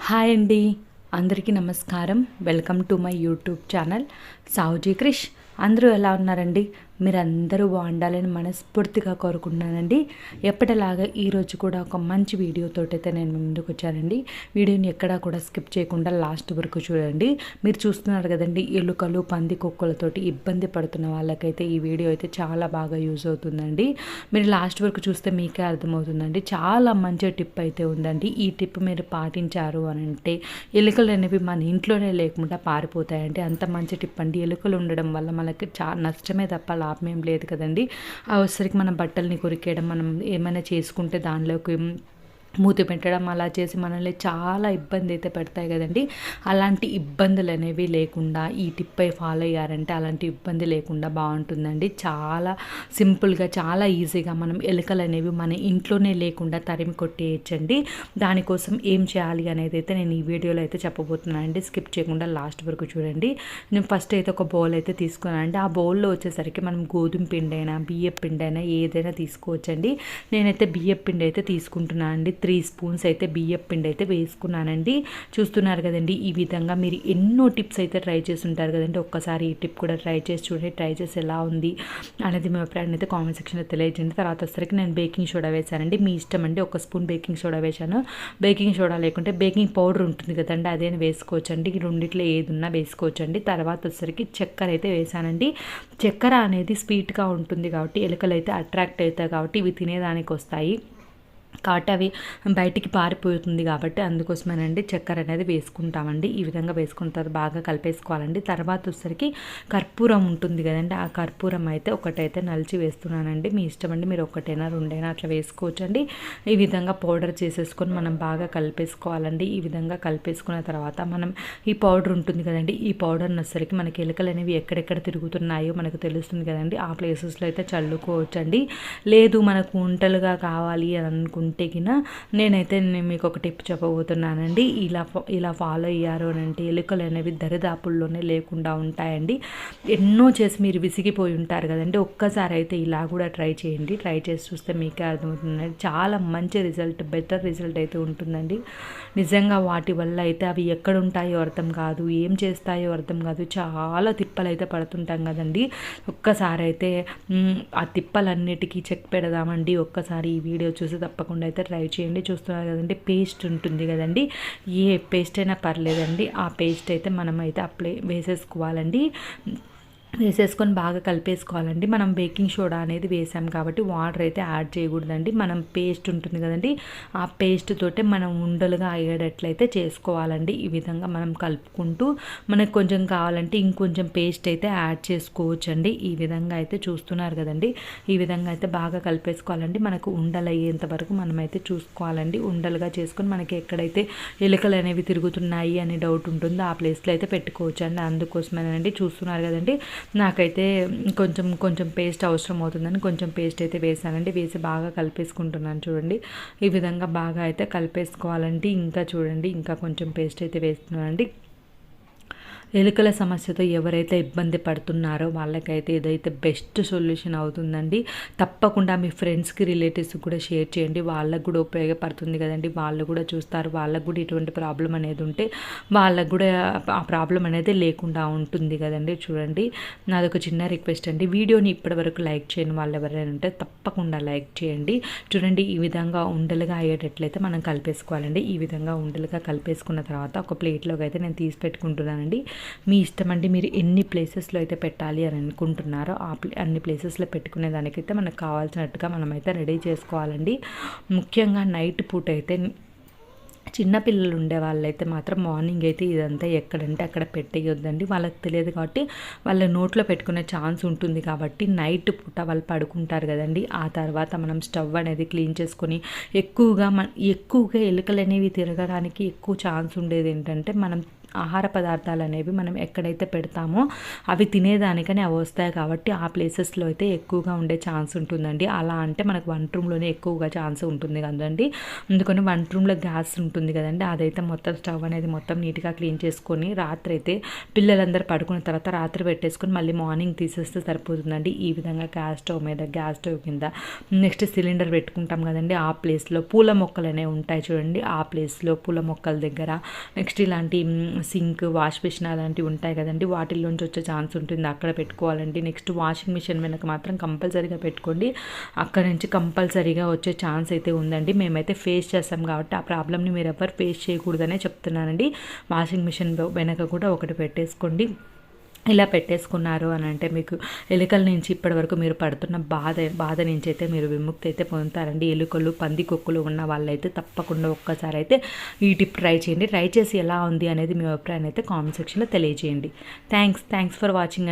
Hi అండి, అందరికీ నమస్కారం. Welcome to my YouTube channel Savuji Krish. అందరూ ఎలా ఉన్నారండి? మీరందరూ బాగుండాలని మనస్ఫూర్తిగా కోరుకుంటున్నానండి. ఎప్పటిలాగా ఈరోజు కూడా ఒక మంచి వీడియోతోటైతే నేను ముందుకు వచ్చానండి. వీడియోని ఎక్కడా కూడా స్కిప్ చేయకుండా లాస్ట్ వరకు చూడండి. మీరు చూస్తున్నారు కదండి, ఎలుకలు పంది కుక్కలతోటి ఇబ్బంది పడుతున్న వాళ్ళకైతే ఈ వీడియో అయితే చాలా బాగా యూజ్ అవుతుందండి. మీరు లాస్ట్ వరకు చూస్తే మీకే అర్థమవుతుందండి. చాలా మంచి టిప్ అయితే ఉందండి. ఈ టిప్ మీరు పాటించారు అని అంటే ఎలుకలు అనేవి మన ఇంట్లోనే లేకుండా పారిపోతాయండి. అంత మంచి టిప్ అండి. ఎలుకలు ఉండడం వల్ల మనకి నష్టమే తప్ప లాభం ఏం లేదు కదండి. అవసరికి మన బట్టల్ని కొరికేయడం, మనం ఏమైనా చేసుకుంటే దానిలోకి మూతి పెట్టడం అలా చేసి మనల్ని చాలా ఇబ్బంది అయితే పెడతాయి కదండి. అలాంటి ఇబ్బందులు అనేవి లేకుండా ఈ టిప్ ఫాలో అయ్యారంటే అలాంటి ఇబ్బంది లేకుండా బాగుంటుందండి. చాలా సింపుల్గా, చాలా ఈజీగా మనం ఎలుకలు అనేవి మన ఇంట్లోనే లేకుండా తరిమి కొట్టేయచ్చండి. దానికోసం ఏం చేయాలి అనేది అయితే నేను ఈ వీడియోలో అయితే చెప్పబోతున్నాను అండి. స్కిప్ చేయకుండా లాస్ట్ వరకు చూడండి. నేను ఫస్ట్ అయితే ఒక బౌల్ అయితే తీసుకున్నానండి. ఆ బౌల్లో వచ్చేసరికి మనం గోధుమ పిండి అయినా బియ్యం పిండి అయినా ఏదైనా తీసుకోవచ్చండి. నేనైతే బియ్యం పిండి అయితే తీసుకుంటున్నాను అండి. 3 స్పూన్స్ అయితే బియ్యం పిండి అయితే వేసుకున్నానండి. చూస్తున్నారు కదండి, ఈ విధంగా మీరు ఎన్నో టిప్స్ అయితే ట్రై చేసి ఉంటారు కదండి. ఒక్కసారి ఈ టిప్ కూడా ట్రై చేసి చూడండి. ట్రై చేసి ఎలా ఉంది అనేది మీ అభిప్రాయాన్ని అయితే కామెంట్ సెక్షన్లో తెలియజేయండి. తర్వాత వచ్చేసరికి నేను బేకింగ్ సోడా వేసానండి. మీ ఇష్టం అండి. 1 స్పూన్ బేకింగ్ సోడా వేసాను. బేకింగ్ సోడా లేకుంటే బేకింగ్ పౌడర్ ఉంటుంది కదండి, అదేనా వేసుకోవచ్చండి. ఈ రెండిట్లో ఏది ఉన్నా వేసుకోవచ్చండి. తర్వాత వచ్చేసరికి చక్కెర అయితే వేసానండి. చక్కెర అనేది స్వీట్గా ఉంటుంది కాబట్టి ఎలుకలు అయితే అట్రాక్ట్ అవుతాయి కాబట్టి ఇవి తినేదానికి వస్తాయి కాబట్టి అవి బయటికి పారిపోతుంది కాబట్టి అందుకోసమేనండి చక్కెర అనేది వేసుకుంటామండి. ఈ విధంగా వేసుకున్న తర్వాత బాగా కలిపేసుకోవాలండి. తర్వాత వచ్చేసరికి కర్పూరం ఉంటుంది కదండి, ఆ కర్పూరం అయితే ఒకటైతే నలిచి వేస్తున్నానండి. మీ ఇష్టం అండి, మీరు ఒకటైనా రెండైనా అట్లా వేసుకోవచ్చండి. ఈ విధంగా పౌడర్ చేసేసుకొని మనం బాగా కలిపేసుకోవాలండి. ఈ విధంగా కలిపేసుకున్న తర్వాత మనం ఈ పౌడర్ ఉంటుంది కదండి, ఈ పౌడర్ని వచ్చేసరికి మనకి ఎలుకలు అనేవి ఎక్కడెక్కడ తిరుగుతున్నాయో మనకు తెలుస్తుంది కదండి, ఆ ప్లేసెస్లో అయితే చల్లుకోవచ్చండి. లేదు మనకు ఉంటలుగా కావాలి అని అనుకుంటే నేనైతే మీకు ఒక టిప్ చెప్పబోతున్నానండి. ఇలా ఫాలో అయ్యారు అని అంటే ఎలుకలు అనేవి దరిదాపుల్లోనే లేకుండా ఉంటాయండి. ఎన్నో చేసి మీరు విసిగిపోయి ఉంటారు కదండి. ఒక్కసారి అయితే ఇలా కూడా ట్రై చేయండి. ట్రై చేసి చూస్తే మీకే అర్థమవుతుందండి. చాలా మంచి రిజల్ట్, బెటర్ రిజల్ట్ అయితే ఉంటుందండి. నిజంగా వాటి వల్ల అయితే అవి ఎక్కడ ఉంటాయో అర్థం కాదు, ఏం చేస్తాయో అర్థం కాదు. చాలా తిప్పలు అయితే పడుతుంటాం కదండి. ఒక్కసారి అయితే ఆ తిప్పలన్నిటికీ చెక్ పెడదామండి. ఒక్కసారి ఈ వీడియో చూసి తప్పకుండా అయితే ట్రై చేయండి. చూస్తున్నారు కదండి, పేస్ట్ ఉంటుంది కదండి, ఏ పేస్ట్ అయినా పర్లేదండి. ఆ పేస్ట్ అయితే మనం అయితే వేసేసుకోవాలండి. వేసేసుకొని బాగా కలిపేసుకోవాలండి. మనం బేకింగ్ సోడా అనేది వేసాం కాబట్టి వాటర్ అయితే యాడ్ చేయకూడదండి. మనం పేస్ట్ ఉంటుంది కదండి, ఆ పేస్ట్ తోటే మనం ఉండలుగా అయ్యేటట్లయితే చేసుకోవాలండి. ఈ విధంగా మనం కలుపుకుంటూ మనకు కొంచెం కావాలంటే ఇంకొంచెం పేస్ట్ అయితే యాడ్ చేసుకోవచ్చండి. ఈ విధంగా అయితే చూస్తున్నారు కదండి, ఈ విధంగా అయితే బాగా కలిపేసుకోవాలండి. మనకు ఉండలు అయ్యేంత వరకు మనమైతే చూసుకోవాలండి. ఉండలుగా చేసుకొని మనకి ఎక్కడైతే ఎలుకలు అనేవి తిరుగుతున్నాయి అనే డౌట్ ఉంటుందో ఆ ప్లేస్లో అయితే పెట్టుకోవచ్చు అండి. అందుకోసమేనండి. చూస్తున్నారు కదండి, నాకైతే కొంచెం పేస్ట్ అవసరం అవుతుందని కొంచెం పేస్ట్ అయితే వేసానండి. వేసి బాగా కలిపేసుకుంటున్నాను చూడండి. ఈ విధంగా బాగా అయితే కలిపేసుకోవాలండి. ఇంకా చూడండి, ఇంకా కొంచెం పేస్ట్ అయితే వేస్తున్నానండి. ఎలుకల సమస్యతో ఎవరైతే ఇబ్బంది పడుతున్నారో వాళ్ళకైతే ఇదైతే బెస్ట్ సొల్యూషన్ అవుతుందండి. తప్పకుండా మీ ఫ్రెండ్స్కి, రిలేటివ్స్కి కూడా షేర్ చేయండి. వాళ్ళకు కూడా ఉపయోగపడుతుంది కదండి. వాళ్ళు కూడా చూస్తారు. వాళ్ళకు కూడా ఇటువంటి ప్రాబ్లం అనేది ఉంటే వాళ్ళకు కూడా ఆ ప్రాబ్లం అనేది లేకుండా ఉంటుంది కదండి. చూడండి, నాదొక చిన్న రిక్వెస్ట్ అండి. వీడియోని ఇప్పటివరకు లైక్ చేయని వాళ్ళు ఎవరైనా ఉంటే తప్పకుండా లైక్ చేయండి. చూడండి, ఈ విధంగా ఉండలుగా అయ్యేటట్లయితే మనం కలిపేసుకోవాలండి. ఈ విధంగా ఉండలుగా కలిపేసుకున్న తర్వాత ఒక ప్లేట్లోకి అయితే నేను తీసి పెట్టుకుంటున్నానండి. మీ ఇష్టం అండి, మీరు ఎన్ని ప్లేసెస్లో అయితే పెట్టాలి అని అనుకుంటున్నారో అన్ని ప్లేసెస్లో పెట్టుకునే దానికైతే మనకు కావాల్సినట్టుగా మనమైతే రెడీ చేసుకోవాలండి. ముఖ్యంగా నైట్ పూట అయితే చిన్నపిల్లలు ఉండే వాళ్ళైతే మాత్రం మార్నింగ్ అయితే ఇదంతా ఎక్కడంటే అక్కడ పెట్టేయొద్దండి. వాళ్ళకి తెలియదు కాబట్టి వాళ్ళ నోట్లో పెట్టుకునే ఛాన్స్ ఉంటుంది కాబట్టి నైట్ పూట వాళ్ళు పడుకుంటారు కదండి. ఆ తర్వాత మనం స్టవ్ అనేది క్లీన్ చేసుకొని ఎక్కువగా ఎలుకలు అనేవి తిరగడానికి ఎక్కువ ఛాన్స్ ఉండేది ఏంటంటే మనం ఆహార పదార్థాలు అనేవి మనం ఎక్కడైతే పెడతామో అవి తినేదానికని అవి వస్తాయి కాబట్టి ఆ ప్లేసెస్లో అయితే ఎక్కువగా ఉండే ఛాన్స్ ఉంటుందండి. అలా అంటే మనకు వంట రూమ్లోనే ఎక్కువగా ఛాన్స్ ఉంటుంది కదండి. అందుకని వంట రూమ్లో గ్యాస్ ఉంటుంది కదండి, అదైతే మొత్తం స్టవ్ అనేది మొత్తం నీట్గా క్లీన్ చేసుకొని రాత్రి అయితే పిల్లలందరూ పడుకున్న తర్వాత రాత్రి పెట్టేసుకొని మళ్ళీ మార్నింగ్ తీసేస్తే సరిపోతుందండి. ఈ విధంగా గ్యాస్ స్టవ్ మీద, గ్యాస్ స్టవ్ కింద నెక్స్ట్ సిలిండర్ పెట్టుకుంటాం కదండి, ఆ ప్లేస్లో పూల మొక్కలు అనేవి ఉంటాయి చూడండి, ఆ ప్లేస్లో పూల మొక్కల దగ్గర నెక్స్ట్ ఇలాంటి సింక్, వాష్ బేసిన్ అలాంటివి ఉంటాయి కదండి, వాటిల్లోంచి వచ్చే ఛాన్స్ ఉంటుంది, అక్కడ పెట్టుకోవాలండి. నెక్స్ట్ వాషింగ్ మిషన్ వెనక మాత్రం కంపల్సరీగా పెట్టుకోండి, అక్కడ నుంచి కంపల్సరీగా వచ్చే ఛాన్స్ అయితే ఉందండి. మేమైతే ఫేస్ చేస్తాం కాబట్టి ఆ ప్రాబ్లమ్ని మీరు ఎవరు ఫేస్ చేయకూడదనే చెప్తున్నానండి. వాషింగ్ మిషన్ వెనక కూడా ఒకటి పెట్టేసుకోండి. ఇలా పెట్టేసుకున్నారు అని అంటే మీకు ఎలుకల నుంచి ఇప్పటివరకు మీరు పడుతున్న బాధ నుంచి అయితే మీరు విముక్తి అయితే పొందుతారండి. ఎలుకలు, పందికొక్కులు ఉన్న వాళ్ళైతే తప్పకుండా ఒక్కసారి అయితే ఈ టిప్ ట్రై చేయండి. ట్రై చేసి ఎలా ఉంది అనేది మీ అభిప్రాయాన్ని అయితే కామెంట్ సెక్షన్లో తెలియజేయండి. Thanks for watching.